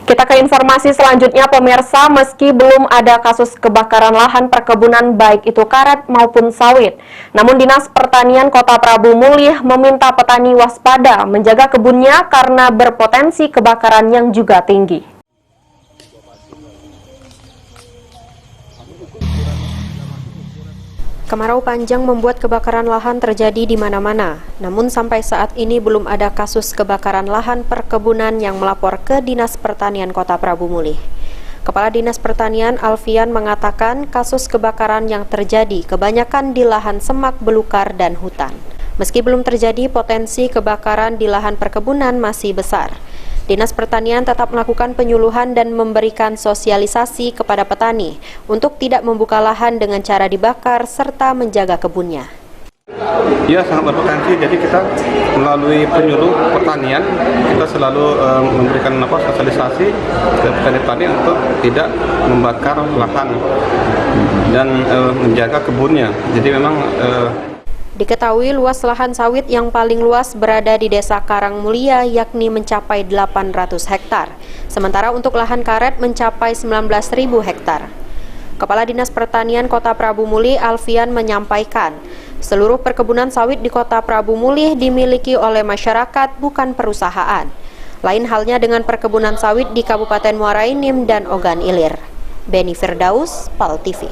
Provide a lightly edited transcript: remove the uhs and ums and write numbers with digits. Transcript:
Kita ke informasi selanjutnya, pemirsa. Meski belum ada kasus kebakaran lahan perkebunan baik itu karet maupun sawit, namun Dinas Pertanian Kota Prabu Mulih meminta petani waspada menjaga kebunnya karena berpotensi kebakaran yang juga tinggi. Kemarau panjang membuat kebakaran lahan terjadi di mana-mana. Namun sampai saat ini belum ada kasus kebakaran lahan perkebunan yang melapor ke Dinas Pertanian Kota Prabu Mulih. Kepala Dinas Pertanian Alfian mengatakan kasus kebakaran yang terjadi kebanyakan di lahan semak belukar dan hutan. Meski belum terjadi, potensi kebakaran di lahan perkebunan masih besar. Dinas Pertanian tetap melakukan penyuluhan dan memberikan sosialisasi kepada petani untuk tidak membuka lahan dengan cara dibakar serta menjaga kebunnya. Ya, sangat berpotensi. Jadi kita melalui penyuluh pertanian, kita selalu memberikan sosialisasi ke petani-petani untuk tidak membakar lahan dan menjaga kebunnya. Jadi memang diketahui luas lahan sawit yang paling luas berada di Desa Karangmulia, yakni mencapai 800 hektar. Sementara untuk lahan karet mencapai 19.000 hektar. Kepala Dinas Pertanian Kota Prabu Mulih Alfian menyampaikan, seluruh perkebunan sawit di Kota Prabu Mulih dimiliki oleh masyarakat, bukan perusahaan. Lain halnya dengan perkebunan sawit di Kabupaten Muara Enim dan Ogan Ilir. Beni Firdaus, PAL TV.